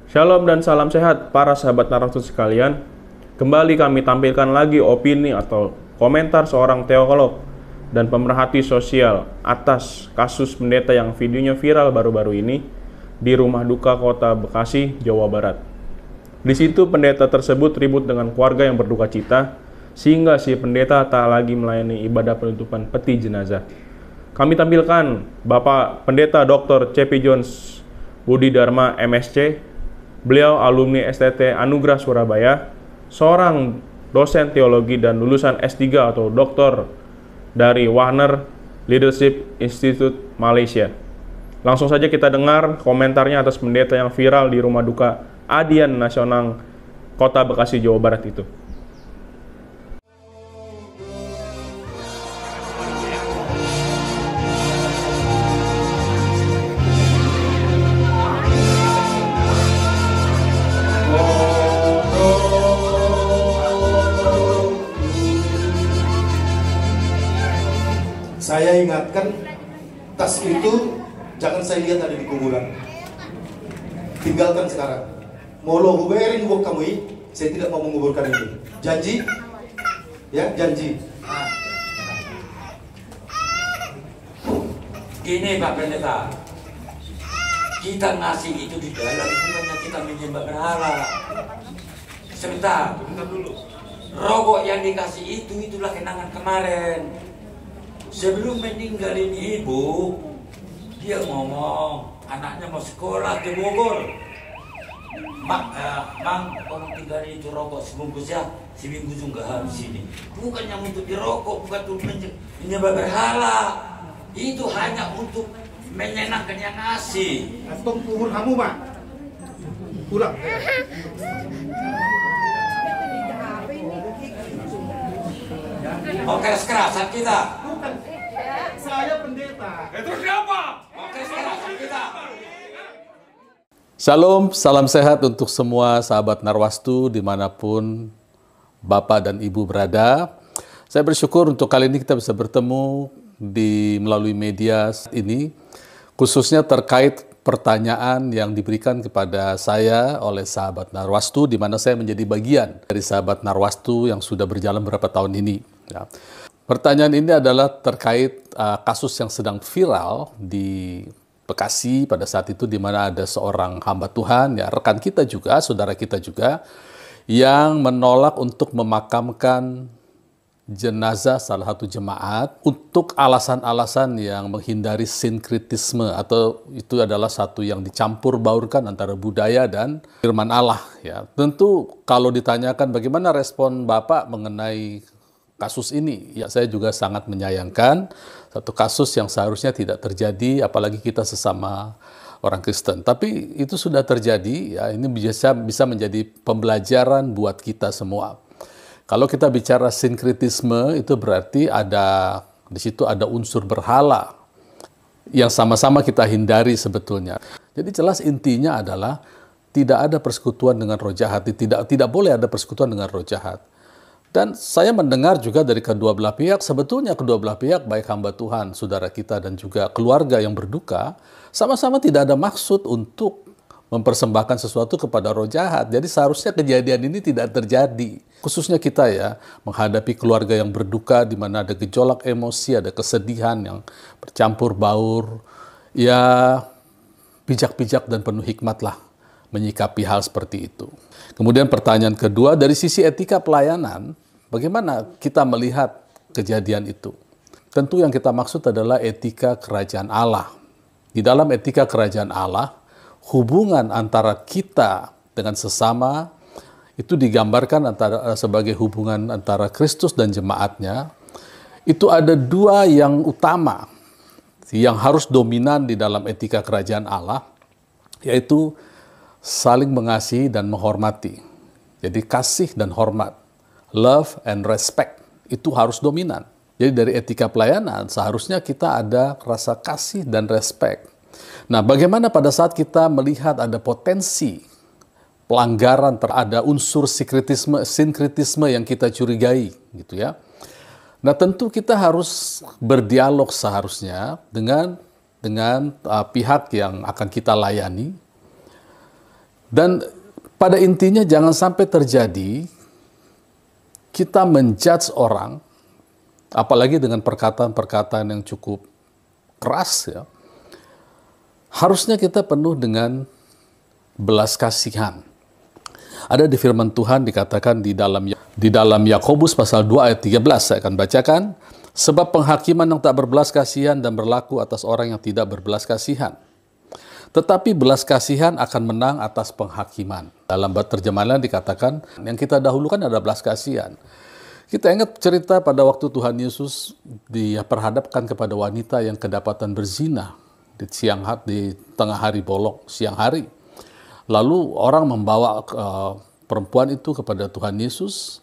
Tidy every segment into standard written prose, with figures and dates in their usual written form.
Shalom dan salam sehat para sahabat narasus sekalian. Kembali kami tampilkan lagi opini atau komentar seorang teolog dan pemerhati sosial atas kasus pendeta yang videonya viral baru-baru ini di rumah duka kota Bekasi, Jawa Barat. Di situ pendeta tersebut ribut dengan keluarga yang berduka cita sehingga si pendeta tak lagi melayani ibadah penutupan peti jenazah. Kami tampilkan Bapak Pendeta Dr. C.P. Jones Budi Dharma MSc. Beliau alumni STT Anugerah Surabaya, seorang dosen teologi dan lulusan S3 atau doktor dari Warner Leadership Institute Malaysia. Langsung saja kita dengar komentarnya atas pendeta yang viral di rumah duka Adian Nasional Kota Bekasi, Jawa Barat itu. Saya ingatkan, tas itu jangan saya lihat ada di kuburan. Tinggalkan sekarang. Molo huberin buat kamu ini, saya tidak mau menguburkan itu. Janji? Ya, janji. Gini Pak Pendeta, kita ngasih itu di dalam, bukannya kita menyembah berhala. Sebentar dulu. Rokok yang dikasih itulah kenangan kemarin. Sebelum meninggalin ibu, dia ngomong anaknya mau sekolah ke Bogor. Mang, tolong tinggalin itu rokok sebungkus ya, seminggu juga harus sini. Bukan yang untuk dirokok, bukan untuk menyembah berhala. Itu hanya untuk menyenangkan yang ngasih. Antum kubur kamu, Pak. Pulang. Mau keras-kerasan kita. Bukan. Saya pendeta. Terus siapa? Mau keras-kerasan kita. Shalom, salam sehat untuk semua sahabat Narwastu dimanapun Bapak dan Ibu berada. Saya bersyukur untuk kali ini kita bisa bertemu melalui media ini, khususnya terkait pertanyaan yang diberikan kepada saya oleh sahabat Narwastu, di mana saya menjadi bagian dari sahabat Narwastu yang sudah berjalan beberapa tahun ini. Ya. Pertanyaan ini adalah terkait kasus yang sedang viral di Bekasi pada saat itu, di mana ada seorang hamba Tuhan, ya rekan kita juga, saudara kita juga, yang menolak untuk memakamkan jenazah salah satu jemaat untuk alasan-alasan yang menghindari sinkritisme, atau itu adalah satu yang dicampur baurkan antara budaya dan firman Allah. Ya, tentu kalau ditanyakan bagaimana respon Bapak mengenai kasus ini, ya saya juga sangat menyayangkan satu kasus yang seharusnya tidak terjadi, apalagi kita sesama orang Kristen. Tapi itu sudah terjadi, ya ini bisa menjadi pembelajaran buat kita semua. Kalau kita bicara sinkritisme, itu berarti di situ ada unsur berhala yang sama-sama kita hindari sebetulnya. Jadi jelas intinya adalah tidak ada persekutuan dengan roh jahat, tidak boleh ada persekutuan dengan roh jahat. Dan saya mendengar juga dari kedua belah pihak, sebetulnya kedua belah pihak, baik hamba Tuhan, saudara kita, dan juga keluarga yang berduka, sama-sama tidak ada maksud untuk mempersembahkan sesuatu kepada roh jahat. Jadi seharusnya kejadian ini tidak terjadi. Khususnya kita ya, menghadapi keluarga yang berduka, di mana ada gejolak emosi, ada kesedihan yang bercampur baur. Ya, bijak-bijak dan penuh hikmatlah menyikapi hal seperti itu. Kemudian pertanyaan kedua, dari sisi etika pelayanan, bagaimana kita melihat kejadian itu? Tentu yang kita maksud adalah etika kerajaan Allah. Di dalam etika kerajaan Allah, hubungan antara kita dengan sesama itu digambarkan sebagai hubungan antara Kristus dan jemaatnya. Itu ada dua yang utama yang harus dominan di dalam etika kerajaan Allah, yaitu saling mengasihi dan menghormati. Jadi kasih dan hormat, love and respect, itu harus dominan. Jadi dari etika pelayanan seharusnya kita ada rasa kasih dan respect. Nah, bagaimana pada saat kita melihat ada potensi pelanggaran, ada unsur sinkritisme yang kita curigai, gitu ya. Nah, tentu kita harus berdialog seharusnya dengan pihak yang akan kita layani. Dan pada intinya jangan sampai terjadi kita menjudge orang, apalagi dengan perkataan-perkataan yang cukup keras ya. Harusnya kita penuh dengan belas kasihan. Ada di firman Tuhan dikatakan di dalam Yakobus pasal 2 ayat 13, saya akan bacakan. Sebab penghakiman yang tak berbelas kasihan dan berlaku atas orang yang tidak berbelas kasihan. Tetapi belas kasihan akan menang atas penghakiman. Dalam terjemahan lain dikatakan, yang kita dahulukan adalah belas kasihan. Kita ingat cerita pada waktu Tuhan Yesus diperhadapkan kepada wanita yang kedapatan berzina di tengah hari bolong, siang hari. Lalu orang membawa perempuan itu kepada Tuhan Yesus.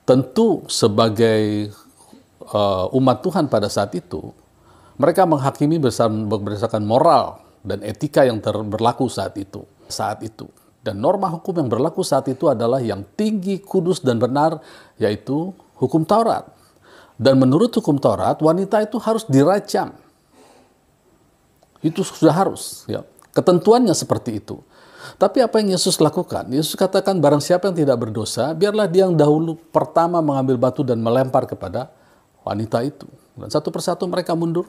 Tentu sebagai umat Tuhan pada saat itu, mereka menghakimi berdasarkan moral dan etika yang berlaku saat itu. Dan norma hukum yang berlaku saat itu adalah yang tinggi, kudus, dan benar, yaitu hukum Taurat. Dan menurut hukum Taurat, wanita itu harus dirajam. Itu sudah harus. Ya. Ketentuannya seperti itu. Tapi apa yang Yesus lakukan? Yesus katakan barang siapa yang tidak berdosa, biarlah dia yang dahulu pertama mengambil batu dan melempar kepada wanita itu. Dan satu persatu mereka mundur.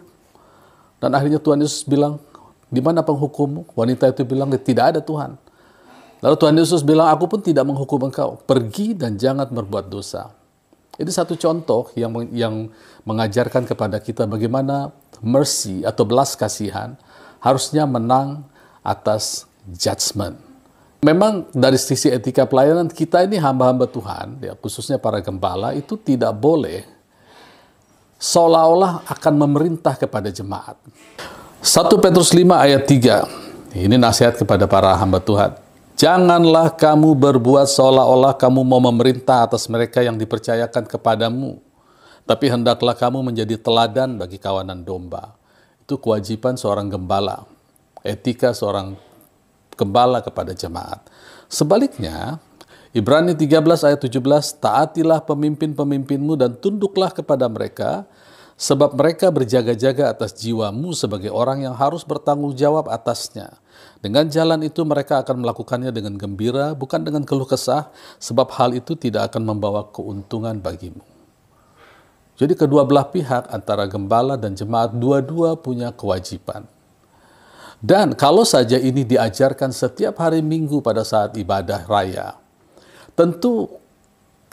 Dan akhirnya Tuhan Yesus bilang, di mana penghukummu? Wanita itu bilang, tidak ada Tuhan. Lalu Tuhan Yesus bilang, aku pun tidak menghukum engkau. Pergi dan jangan berbuat dosa. Ini satu contoh yang mengajarkan kepada kita bagaimana mercy atau belas kasihan harusnya menang atas judgment. Memang dari sisi etika pelayanan kita ini hamba-hamba Tuhan, ya, khususnya para gembala, itu tidak boleh seolah-olah akan memerintah kepada jemaat. 1 Petrus 5 ayat 3, ini nasihat kepada para hamba Tuhan. Janganlah kamu berbuat seolah-olah kamu mau memerintah atas mereka yang dipercayakan kepadamu, tapi hendaklah kamu menjadi teladan bagi kawanan domba. Itu kewajiban seorang gembala, etika seorang gembala kepada jemaat. Sebaliknya, Ibrani 13 ayat 17, taatilah pemimpin-pemimpinmu dan tunduklah kepada mereka, sebab mereka berjaga-jaga atas jiwamu sebagai orang yang harus bertanggung jawab atasnya. Dengan jalan itu mereka akan melakukannya dengan gembira, bukan dengan keluh kesah, sebab hal itu tidak akan membawa keuntungan bagimu. Jadi kedua belah pihak antara gembala dan jemaat dua-dua punya kewajiban. Dan kalau saja ini diajarkan setiap hari Minggu pada saat ibadah raya, tentu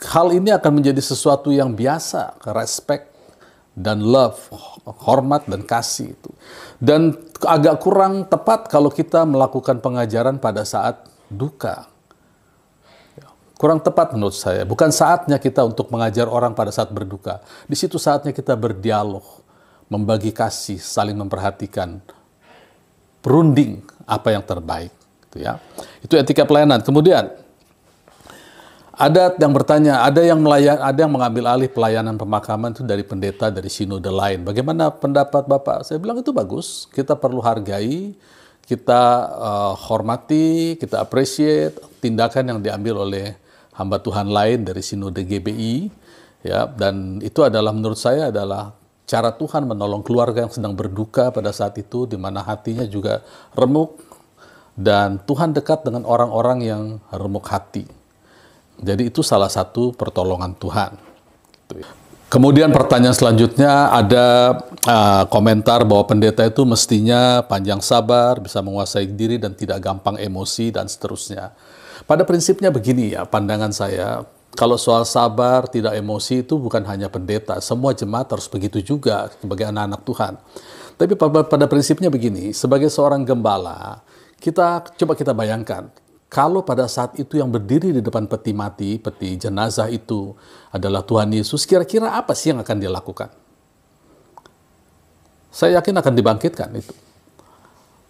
hal ini akan menjadi sesuatu yang biasa, respect dan love, hormat dan kasih itu. Dan agak kurang tepat kalau kita melakukan pengajaran pada saat duka. Kurang tepat menurut saya. Bukan saatnya kita untuk mengajar orang pada saat berduka. Di situ saatnya kita berdialog, membagi kasih, saling memperhatikan, perunding apa yang terbaik. Itu etika pelayanan. Kemudian ada yang bertanya, ada yang mengambil alih pelayanan pemakaman itu dari pendeta, dari sinode lain. Bagaimana pendapat Bapak? Saya bilang itu bagus. Kita perlu hargai, kita hormati, kita appreciate tindakan yang diambil oleh hamba Tuhan lain dari sinode GBI. Ya, dan itu adalah menurut saya adalah cara Tuhan menolong keluarga yang sedang berduka pada saat itu, di mana hatinya juga remuk, dan Tuhan dekat dengan orang-orang yang remuk hati. Jadi itu salah satu pertolongan Tuhan. Kemudian pertanyaan selanjutnya ada komentar bahwa pendeta itu mestinya panjang sabar, bisa menguasai diri dan tidak gampang emosi dan seterusnya. Pada prinsipnya begini ya, pandangan saya, kalau soal sabar, tidak emosi itu bukan hanya pendeta, semua jemaat harus begitu juga sebagai anak-anak Tuhan. Tapi pada prinsipnya begini, sebagai seorang gembala, coba kita bayangkan, kalau pada saat itu yang berdiri di depan peti mati, peti jenazah itu adalah Tuhan Yesus, kira-kira apa sih yang akan dia lakukan? Saya yakin akan dibangkitkan itu.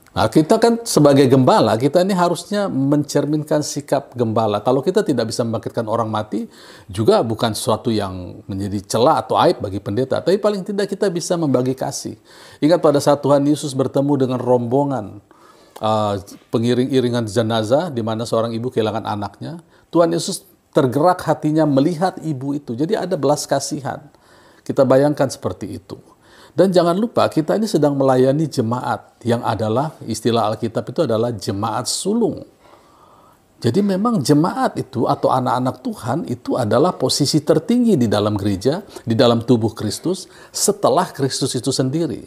Nah, kita kan sebagai gembala, kita ini harusnya mencerminkan sikap gembala. Kalau kita tidak bisa membangkitkan orang mati, juga bukan sesuatu yang menjadi celah atau aib bagi pendeta. Tapi paling tidak kita bisa membagi kasih. Ingat pada saat Tuhan Yesus bertemu dengan rombongan pengiring-iringan jenazah di mana seorang ibu kehilangan anaknya, Tuhan Yesus tergerak hatinya melihat ibu itu. Jadi ada belas kasihan. Kita bayangkan seperti itu. Dan jangan lupa kita ini sedang melayani jemaat yang adalah istilah Alkitab itu adalah jemaat sulung. Jadi memang jemaat itu atau anak-anak Tuhan itu adalah posisi tertinggi di dalam gereja, di dalam tubuh Kristus setelah Kristus itu sendiri.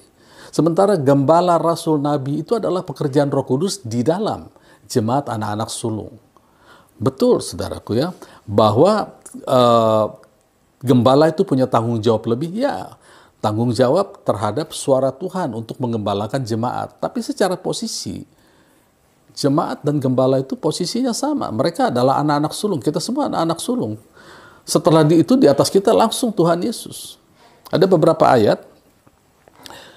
Sementara gembala, rasul, nabi itu adalah pekerjaan Roh Kudus di dalam jemaat anak-anak sulung. Betul saudaraku ya, bahwa gembala itu punya tanggung jawab lebih, ya. Tanggung jawab terhadap suara Tuhan untuk mengembalakan jemaat. Tapi secara posisi, jemaat dan gembala itu posisinya sama. Mereka adalah anak-anak sulung. Kita semua anak-anak sulung. Setelah itu di atas kita langsung Tuhan Yesus. Ada beberapa ayat.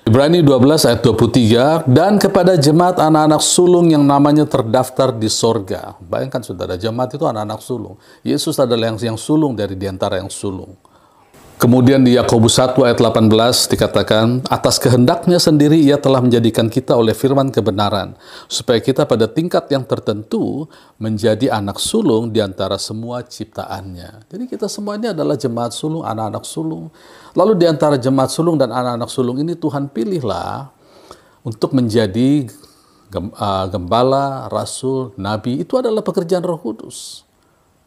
Ibrani 12 ayat 23. Dan kepada jemaat anak-anak sulung yang namanya terdaftar di sorga. Bayangkan saudara, jemaat itu anak-anak sulung. Yesus adalah yang sulung dari diantara yang sulung. Kemudian di Yakobus 1 ayat 18 dikatakan, atas kehendaknya sendiri ia telah menjadikan kita oleh firman kebenaran, supaya kita pada tingkat yang tertentu menjadi anak sulung di antara semua ciptaannya. Jadi kita semua ini adalah jemaat sulung, anak-anak sulung. Lalu di antara jemaat sulung dan anak-anak sulung ini Tuhan pilihlah untuk menjadi gembala, rasul, nabi. Itu adalah pekerjaan Roh Kudus.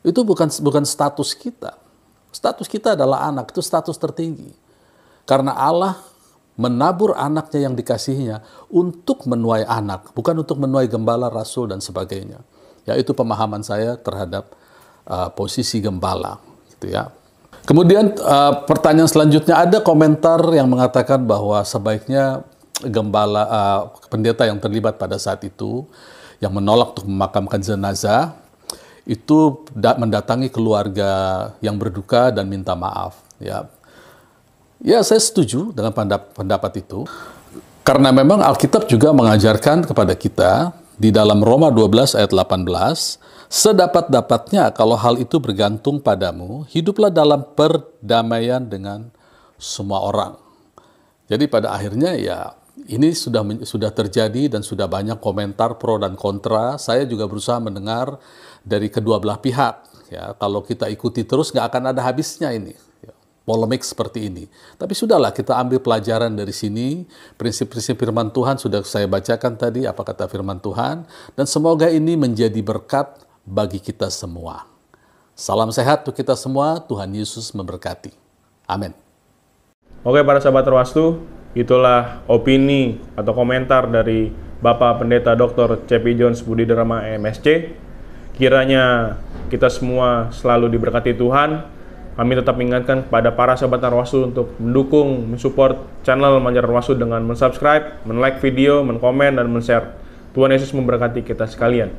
Itu bukan status kita. Status kita adalah anak, itu status tertinggi. Karena Allah menabur anaknya yang dikasihinya untuk menuai anak, bukan untuk menuai gembala, rasul, dan sebagainya. Ya, itu pemahaman saya terhadap posisi gembala. Gitu ya. Kemudian pertanyaan selanjutnya, ada komentar yang mengatakan bahwa sebaiknya gembala, pendeta yang terlibat pada saat itu, yang menolak untuk memakamkan jenazah, itu mendatangi keluarga yang berduka dan minta maaf. Ya, saya setuju dengan pendapat itu. Karena memang Alkitab juga mengajarkan kepada kita di dalam Roma 12 ayat 18, sedapat-dapatnya kalau hal itu bergantung padamu, hiduplah dalam perdamaian dengan semua orang. Jadi pada akhirnya ya ini sudah terjadi dan sudah banyak komentar pro dan kontra. Saya juga berusaha mendengar dari kedua belah pihak. Ya, kalau kita ikuti terus nggak akan ada habisnya ini. Ya, polemik seperti ini. Tapi sudahlah, kita ambil pelajaran dari sini. Prinsip-prinsip firman Tuhan sudah saya bacakan tadi, apa kata firman Tuhan. Dan semoga ini menjadi berkat bagi kita semua. Salam sehat untuk kita semua. Tuhan Yesus memberkati. Amin. Oke para sahabat Terwastu, itulah opini atau komentar dari Bapak Pendeta Dr. C.P. Jones Budi Dharma MSc. Kiranya kita semua selalu diberkati Tuhan. Kami tetap mengingatkan kepada para sahabat Narwastu untuk mendukung, mensupport channel Manjar Narwastu dengan mensubscribe, men-like video, men-komen, dan men-share. Tuhan Yesus memberkati kita sekalian.